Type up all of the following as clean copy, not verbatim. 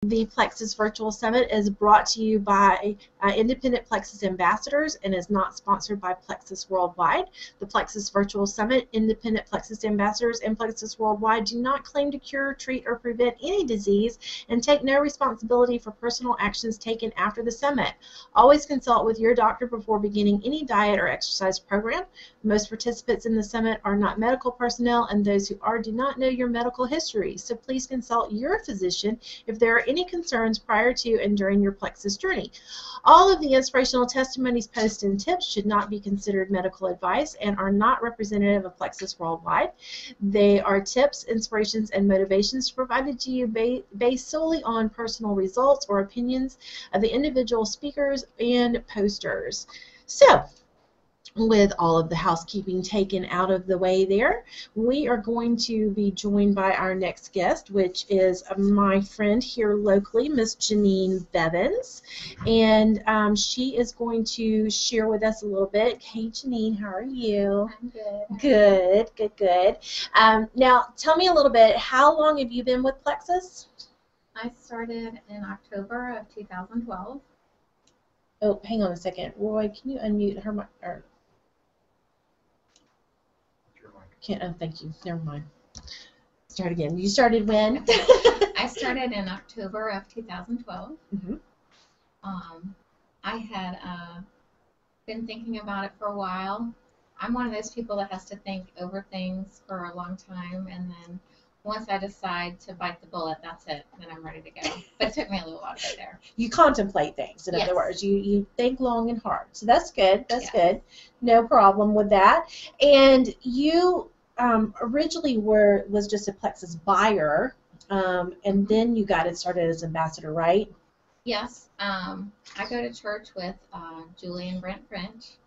The Plexus Virtual Summit is brought to you by independent Plexus Ambassadors and is not sponsored by Plexus Worldwide. The Plexus Virtual Summit, independent Plexus Ambassadors, and Plexus Worldwide do not claim to cure, treat, or prevent any disease and take no responsibility for personal actions taken after the summit. Always consult with your doctor before beginning any diet or exercise program. Most participants in the summit are not medical personnel, and those who are do not know your medical history. So please consult your physician if there are any concerns prior to and during your Plexus journey. All of the inspirational testimonies, posts, and tips should not be considered medical advice and are not representative of Plexus Worldwide. They are tips, inspirations, and motivations provided to you based solely on personal results or opinions of the individual speakers and posters. So, with all of the housekeeping taken out of the way there, we are going to be joined by our next guest, which is my friend here locally, Miss Janeen Bevans, and she is going to share with us a little bit. Hey, Janeen, how are you? I'm good. Good, good, good. Now, tell me a little bit, how long have you been with Plexus? I started in October of 2012. Oh, hang on a second. Roy, can you unmute her mic? Oh, thank you. Never mind. Start again. You started when? I started in October of 2012. Mm-hmm. I had been thinking about it for a while. I'm one of those people that has to think over things for a long time, and then once I decide to bite the bullet, that's it. Then I'm ready to go. But it took me a little while to get there. You contemplate things, in Yes. other words. You think long and hard. So that's good. That's Yes. good. No problem with that. And you originally was just a Plexus buyer, and then you got it started as ambassador, right? Yes. I go to church with Julie and Brent French,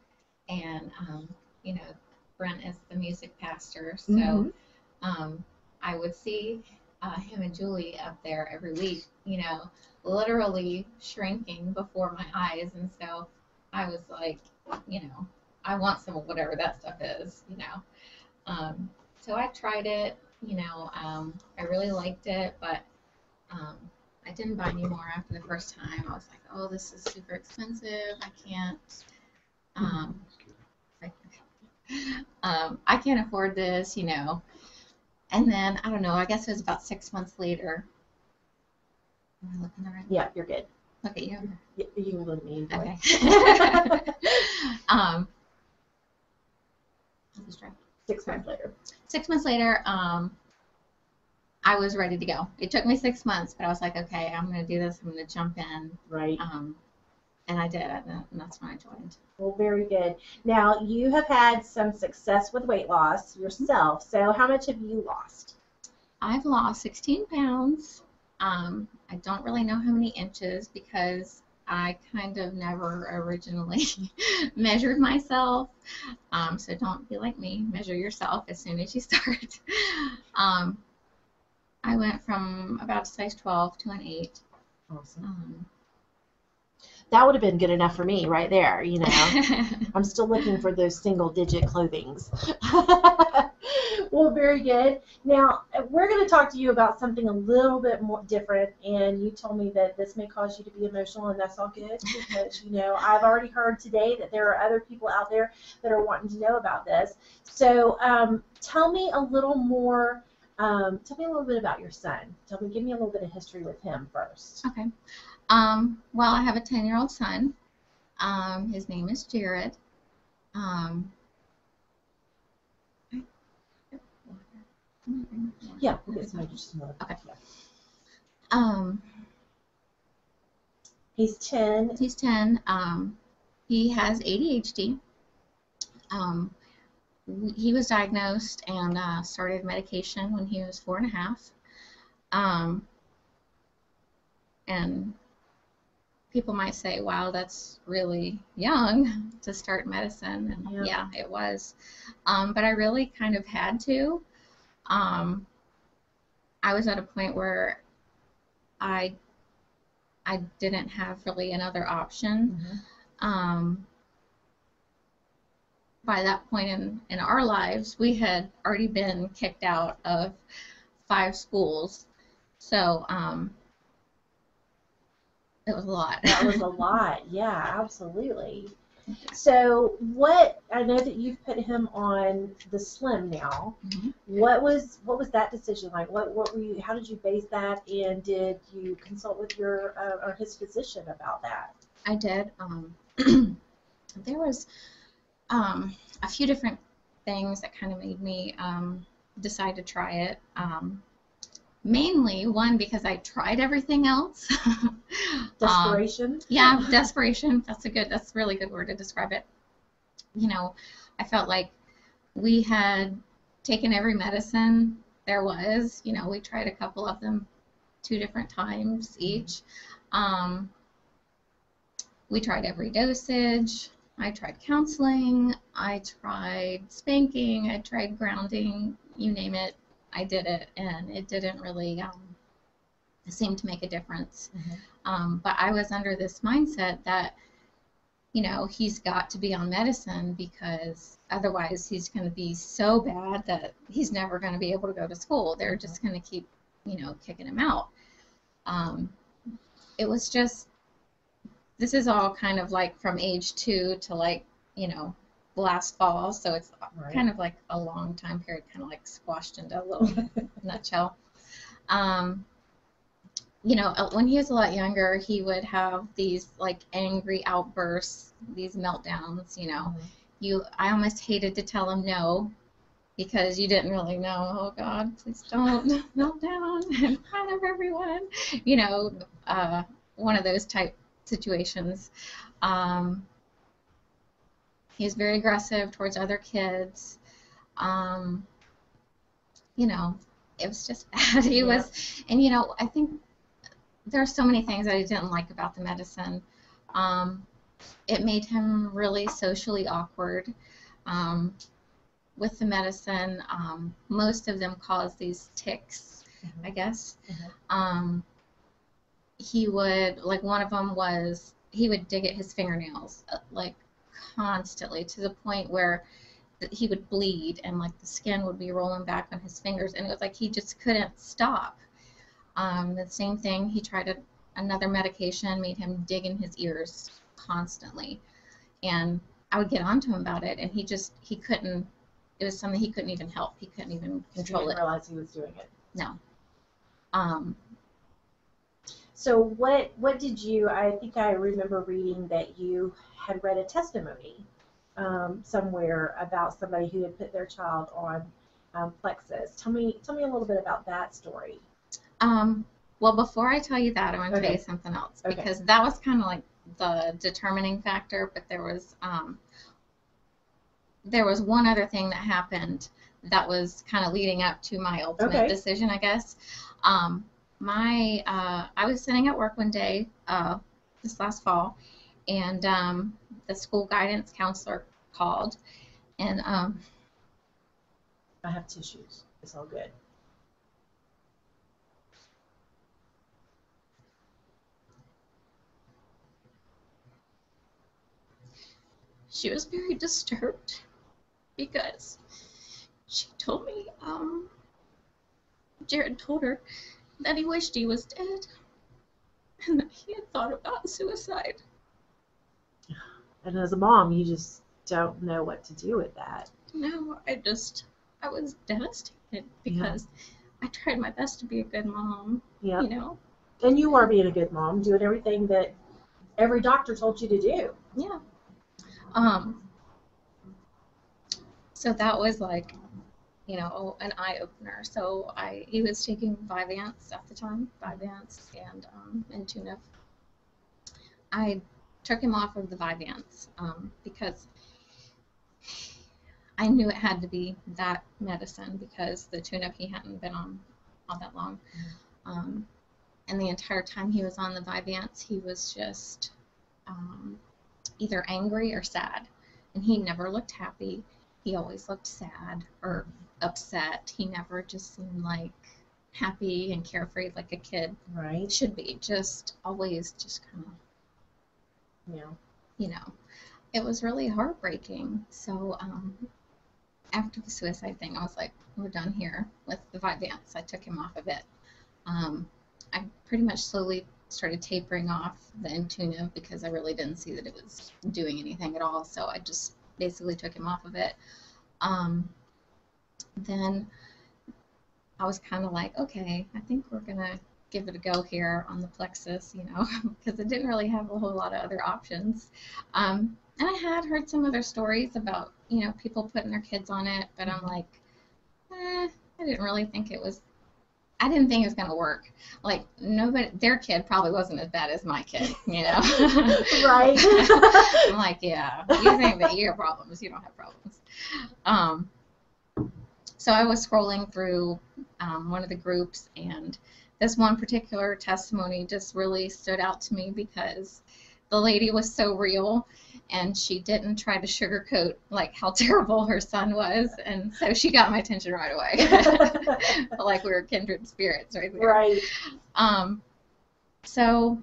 and you know, Brent is the music pastor, so Mm-hmm. I would see him and Julie up there every week, you know, literally shrinking before my eyes, and so I was like, you know, I want some of whatever that stuff is, you know. So I tried it, you know, I really liked it, but I didn't buy any more after the first time. I was like, oh, this is super expensive. I can't, I can't afford this, you know. And then, I don't know, I guess it was about 6 months later. Am I looking the right way? Yeah, you're good. Look at you. You can look at me. Okay. I'll just try. 6 months later. 6 months later, I was ready to go. It took me 6 months, but I was like, okay, I'm going to do this. I'm going to jump in. Right. And I did, and that's when I joined. Well, very good. Now, you have had some success with weight loss yourself. So how much have you lost? I've lost 16 pounds. I don't really know how many inches because I kind of never originally measured myself. So don't be like me. Measure yourself as soon as you start. I went from about a size 12 to an 8. Awesome. That would have been good enough for me right there, you know. I'm still looking for those single-digit clothings. Well, very good. Now, we're going to talk to you about something a little bit more different, and you told me that this may cause you to be emotional, and that's all good because, you know, I've already heard today that there are other people out there that are wanting to know about this. So tell me a little more. Tell me a little bit about your son. Give me a little bit of history with him first. Okay. Well, I have a 10-year-old son. His name is Jared. Yeah, we'll get some just more. Okay. Yeah. He's 10. He's 10. He has ADHD. He was diagnosed and started medication when he was 4.5. And people might say, wow, that's really young to start medicine. And yeah, it was. But I really kind of had to. I was at a point where I didn't have really another option. Mm-hmm. By that point in our lives, we had already been kicked out of 5 schools. So It was a lot. That was a lot. Yeah, absolutely. So what, I know that you've put him on the Slim now. Mhm. What was that decision like? What were you, how did you base that, and did you consult with your or his physician about that? I did. There was a few different things that kind of made me decide to try it. Mainly, one, because I tried everything else. Desperation? Yeah, desperation. That's a really good word to describe it. You know, I felt like we had taken every medicine there was. You know, we tried a couple of them 2 different times each. Um, we tried every dosage. I tried counseling. I tried spanking. I tried grounding. You name it, I did it, and it didn't really seem to make a difference. But I was under this mindset that, you know, he's got to be on medicine because otherwise he's going to be so bad that he's never going to be able to go to school. They're just going to keep, you know, kicking him out. It was just, this is all kind of like from age 2 to like, you know, last fall. So it's kind of like a long time period, kind of like squashed into a little nutshell. You know, when he was a lot younger, he would have these like angry outbursts, these meltdowns, you know. I almost hated to tell him no because you didn't really know, oh God, please don't melt down in front of everyone, you know, one of those type situations. He was very aggressive towards other kids. You know, it was just bad. He was, and you know, I think there are so many things that I didn't like about the medicine. It made him really socially awkward with the medicine. Most of them cause these tics, I guess. He would, like one of them was, he would dig at his fingernails like constantly to the point where he would bleed and like the skin would be rolling back on his fingers, and it was like he just couldn't stop. The same thing, he tried another medication, made him dig in his ears constantly. And I would get on to him about it, and he couldn't, it was something he couldn't even help. He couldn't even control it. He didn't realize he was doing it. No. So what did you, I think I remember reading that you had read a testimony somewhere about somebody who had put their child on Plexus. Tell me a little bit about that story. Well, before I tell you that, I want to tell you something else, because that was kind of like the determining factor, but there was one other thing that happened that was kind of leading up to my ultimate decision, I guess. I was sitting at work one day, this last fall, and the school guidance counselor called, and I have tissues. It's all good. She was very disturbed because she told me Jared told her that he wished he was dead and that he had thought about suicide. And as a mom, you just don't know what to do with that. No, I was devastated because I tried my best to be a good mom, you know. And you are being a good mom, doing everything that every doctor told you to do. Yeah. So that was like, you know, an eye-opener. So he was taking Vyvanse at the time, Vyvanse and Tunic. I took him off of the Vyvanse because I knew it had to be that medicine because the Tunic he hadn't been on all that long. And the entire time he was on the Vyvanse, he was just either angry or sad. And he never looked happy. He always looked sad or upset. He never just seemed like happy and carefree like a kid should be. Just always just kind of, you know. It was really heartbreaking. So after the suicide thing, I was like, we're done here with the Vyvanse. I took him off of it. I pretty much slowly started tapering off the Intuna because I really didn't see that it was doing anything at all. So I just basically took him off of it. Then I was kind of like, okay, I think we're going to give it a go here on the Plexus, you know, because it didn't really have a whole lot of other options. And I had heard some other stories about, you know, people putting their kids on it, but I'm like, I didn't really think it was, I didn't think it was going to work. Like, nobody, their kid probably wasn't as bad as my kid, you know? Right. I'm like, yeah, you think that you have problems, you don't have problems. So I was scrolling through one of the groups, and this one particular testimony just really stood out to me because the lady was so real, and she didn't try to sugarcoat like how terrible her son was, and so she got my attention right away. Like we were kindred spirits right there. Right. So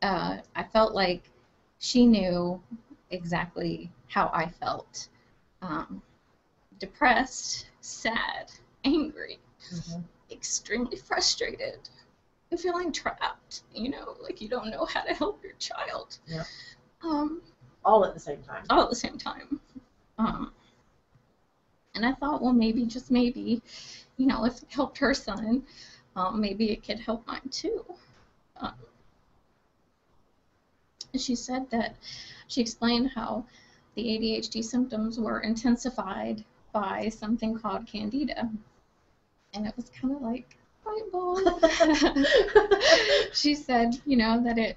I felt like she knew exactly how I felt. Depressed, sad, angry, extremely frustrated, and feeling trapped, you know, like you don't know how to help your child. Yeah. All at the same time. All at the same time. And I thought, well, maybe, just maybe, you know, if it helped her son, maybe it could help mine too. And she said that, she explained how the ADHD symptoms were intensified by something called candida. And it was kind of like, light bulb. She said, you know, that it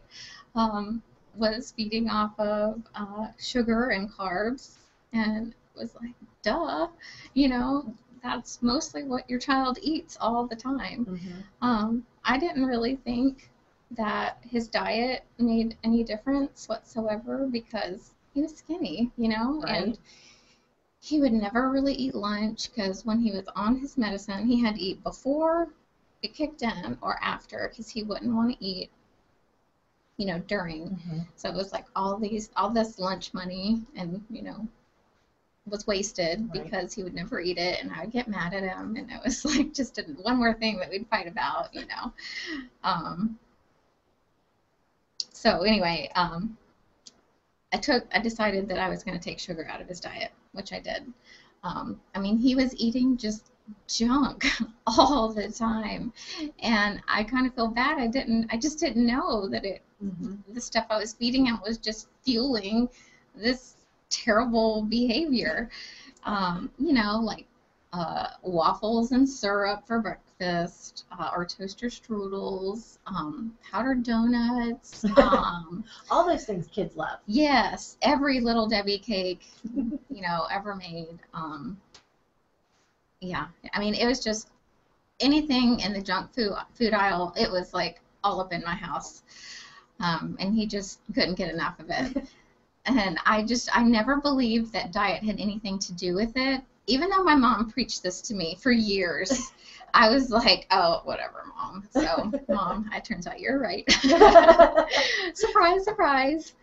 was feeding off of sugar and carbs, and it was like, duh, you know, that's mostly what your child eats all the time. I didn't really think that his diet made any difference whatsoever because he was skinny, you know, Right. and he would never really eat lunch because when he was on his medicine, he had to eat before it kicked in or after because he wouldn't want to eat, you know, during. So it was like all this lunch money, and, you know, was wasted because he would never eat it, and I would get mad at him, and it was like just one more thing that we'd fight about, you know. So anyway, I decided that I was going to take sugar out of his diet, which I did. I mean, he was eating just junk all the time, and I kind of feel bad. I just didn't know that the stuff I was feeding him was just fueling this terrible behavior. You know, like waffles and syrup for breakfast, or toaster strudels, powdered donuts. All those things kids love. Yes, every Little Debbie cake, you know, ever made. Yeah, I mean, it was just anything in the junk food aisle. It was like all up in my house, and he just couldn't get enough of it. And I never believed that diet had anything to do with it. Even though my mom preached this to me for years, I was like, oh, whatever, Mom. So, Mom, it turns out you're right. Surprise, surprise.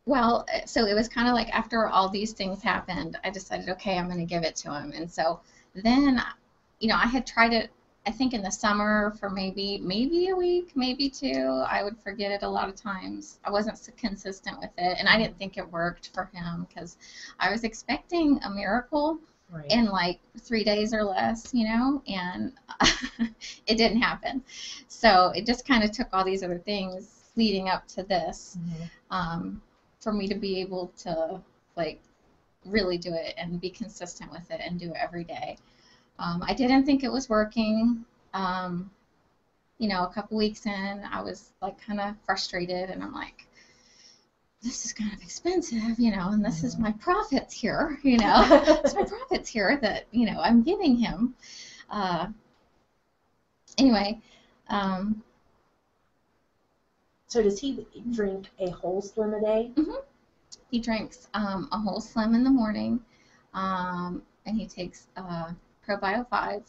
Well, so it was kind of like after all these things happened, I decided, okay, I'm going to give it to him. And so then, you know, I had tried it, I think in the summer for maybe a week, maybe two. I would forget it a lot of times. I wasn't so consistent with it, and I didn't think it worked for him because I was expecting a miracle in like 3 days or less, you know, and it didn't happen. So it just kind of took all these other things leading up to this for me to be able to like really do it and be consistent with it and do it every day. I didn't think it was working. You know, a couple weeks in, I was like kind of frustrated, and I'm like, this is kind of expensive, you know, and this is my profits here, you know, it's my profits here that, you know, I'm giving him. Anyway. So does he drink a whole Slim a day? He drinks a whole Slim in the morning, and he takes Probio 5.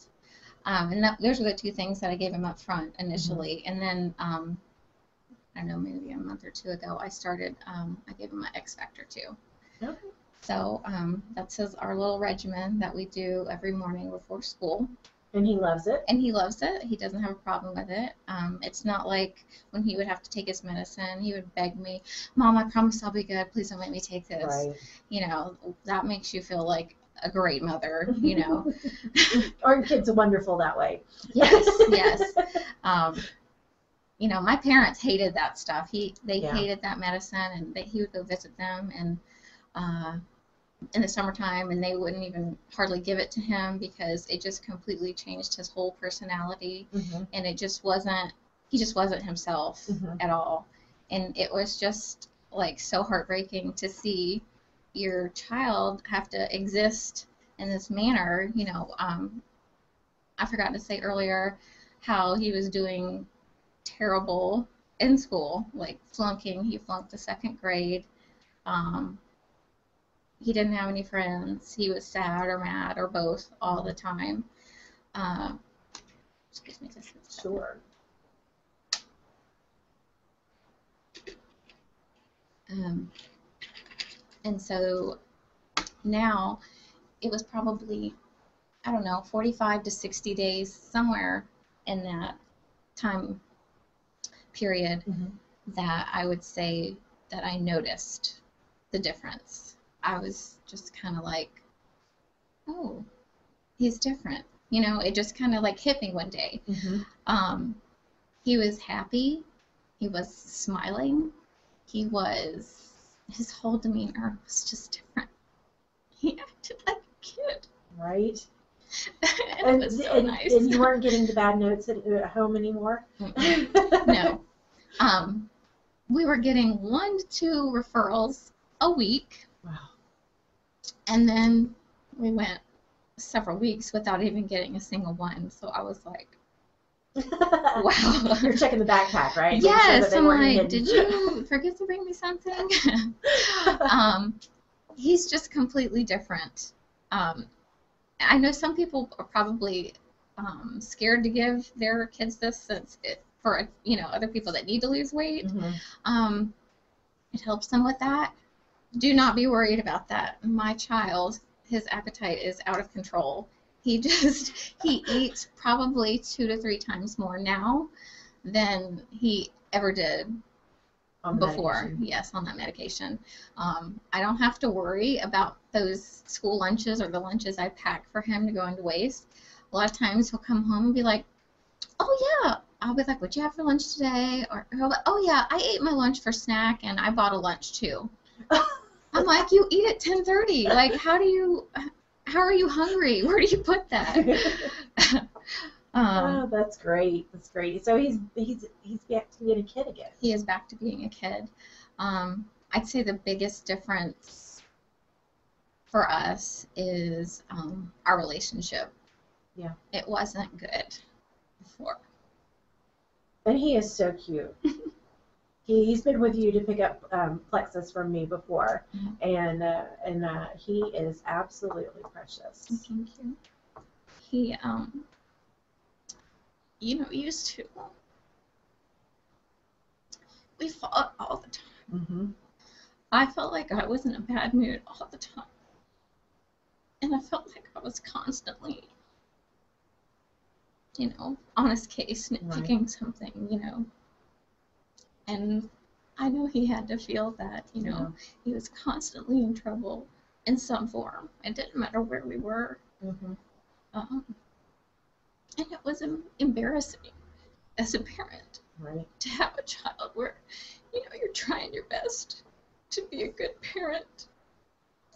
And those are the two things that I gave him up front initially. And then, I don't know, maybe a month or two ago, I started, I gave him an X Factor too. Okay. So that's our little regimen that we do every morning before school. And he loves it? And he loves it. He doesn't have a problem with it. It's not like when he would have to take his medicine, he would beg me, Mom, I promise I'll be good. Please don't make me take this. Right. You know, that makes you feel like a great mother, you know. Aren't kids wonderful that way? Yes, yes. You know, my parents hated that stuff. They hated that medicine, and he would go visit them, and in the summertime, and they wouldn't even hardly give it to him because it just completely changed his whole personality, and he just wasn't himself at all. And it was just like so heartbreaking to see your child have to exist in this manner. You know, I forgot to say earlier how he was doing terrible in school, like flunking. He flunked the 2nd grade. He didn't have any friends. He was sad or mad or both all the time. Excuse me just a second. Sure. And so now it was probably, I don't know, 45 to 60 days, somewhere in that time period, that I would say that I noticed the difference. I was just kind of like, oh, he's different. You know, it just kind of like hit me one day. He was happy. He was smiling. His whole demeanor was just different. He acted like a kid. Right. And it was so nice. And you weren't getting the bad notes at home anymore? No. We were getting 1 to 2 referrals a week. Wow. And then we went several weeks without even getting a single one. So I was like, wow. You're checking the backpack, right? Yes. I'm like, did you forget to bring me something? He's just completely different. I know some people are probably scared to give their kids this since for, you know, other people that need to lose weight. It helps them with that. Do not be worried about that. My child, his appetite is out of control. He eats probably 2 to 3 times more now than he ever did before. Yes, on that medication. I don't have to worry about those school lunches or the lunches I pack for him to go into waste. A lot of times he'll come home and be like, oh yeah. I'll be like, what'd you have for lunch today? Or he'll be like, oh yeah, I ate my lunch for snack and I bought a lunch too. I'm like, you eat at 10:30. Like, how are you hungry? Where do you put that? Oh, that's great. That's great. So he's back to being a kid again. He is back to being a kid. I'd say the biggest difference for us is our relationship. Yeah. It wasn't good before. And he is so cute. He's been with you to pick up Plexus from me before, and he is absolutely precious. Thank you. He, you know, used to. We fought all the time. I felt like I was in a bad mood all the time, and I felt like I was constantly, you know, on his case, nitpicking something, you know. And I know he had to feel that, you know, he was constantly in trouble in some form. It didn't matter where we were. And it was embarrassing as a parent to have a child where, you know, you're trying your best to be a good parent,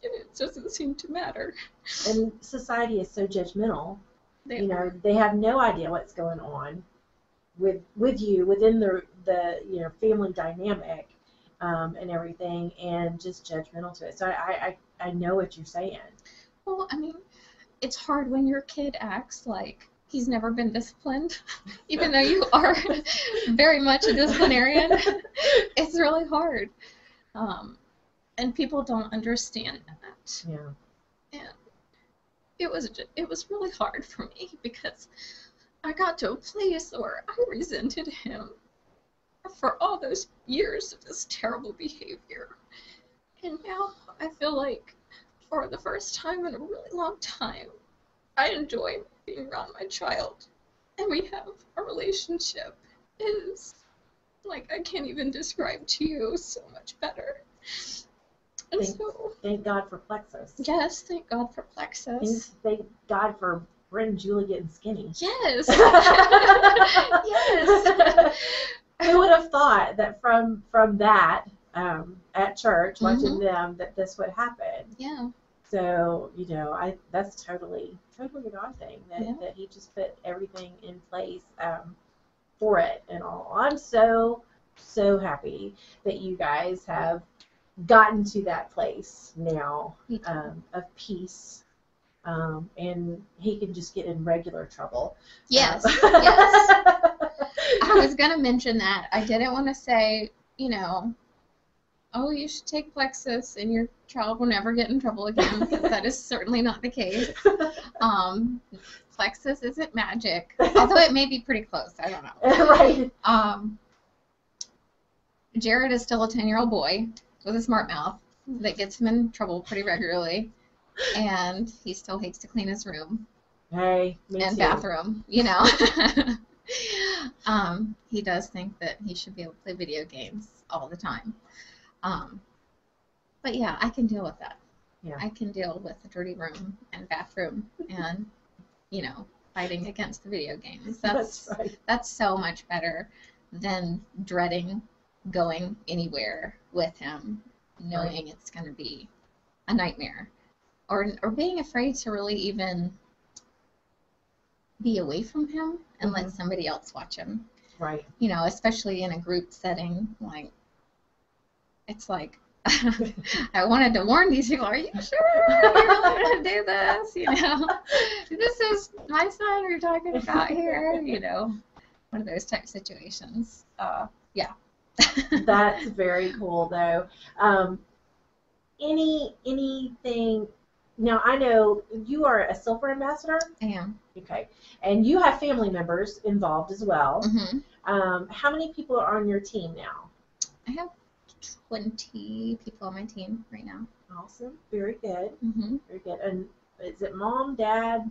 and it doesn't seem to matter. And society is so judgmental. You know, they have no idea what's going on with you within the you know, family dynamic and everything, and just judgmental to it. So I know what you're saying. Well, I mean, it's hard when your kid acts like he's never been disciplined, even though you are very much a disciplinarian. It's really hard, and people don't understand that. Yeah. And it was really hard for me because I got to a place where I resented him for all those years of this terrible behavior. And now I feel like for the first time in a really long time, I enjoy being around my child. And we have a relationship is, like, I can't even describe to you, so much better. And Thank God for Plexus. Yes, thank God for Plexus. Thank God for Brent and Julie getting skinny. Yes. Yes. Who would have thought that from that at church, watching them, that this would happen? Yeah. So, that's totally a God thing, that he just put everything in place for it and all. I'm so happy that you guys have gotten to that place now of peace, and he can just get in regular trouble. Yes. Yes. I was going to mention that. I didn't want to say, oh, you should take Plexus and your child will never get in trouble again, because that is certainly not the case. Plexus isn't magic, although it may be pretty close. I don't know. Right. Jared is still a 10-year-old boy with a smart mouth that gets him in trouble pretty regularly, and he still hates to clean his room and bathroom, He does think that he should be able to play video games all the time. But yeah, I can deal with that. Yeah. I can deal with the dirty room and bathroom and, fighting against the video games. That's right. That's so much better than dreading going anywhere with him, knowing it's going to be a nightmare, or being afraid to really even be away from him and let somebody else watch him. Right. Especially in a group setting, it's like, I wanted to warn these people, are you sure you really want to do this? This is my son we're talking about here, one of those type of situations. Yeah. That's very cool, though. Anything, now I know you are a Silver Ambassador? I am. Okay. And you have family members involved as well. Mm-hmm. How many people are on your team now? I have 20 people on my team right now. Awesome. Very good. Mm-hmm. Very good. And is it mom, dad?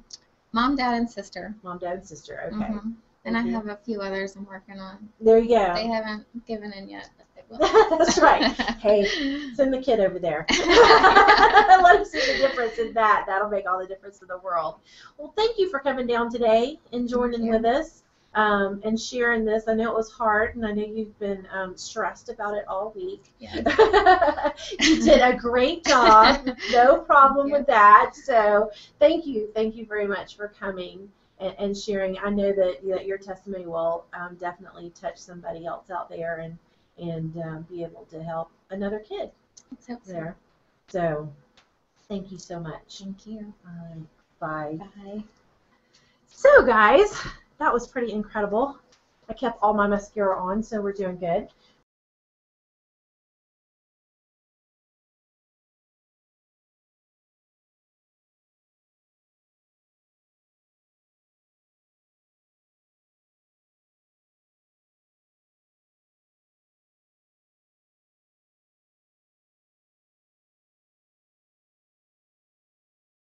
Mom, dad, and sister. Mom, dad, and sister. Okay. Mm-hmm. And I have a few others I'm working on. There you go. They haven't given in yet, but they will. That's right. Hey, send the kid over there. Let him see the difference in that. That'll make all the difference in the world. Well, thank you for coming down today and joining with us and sharing this. I know it was hard, and I know you've been stressed about it all week. Yeah. You did a great job. No problem with that. So thank you. Thank you very much for coming and sharing. I know that your testimony will definitely touch somebody else out there and be able to help another kid there. So thank you so much. Thank you. Bye. Bye. So guys, that was pretty incredible. I kept all my mascara on, so we're doing good.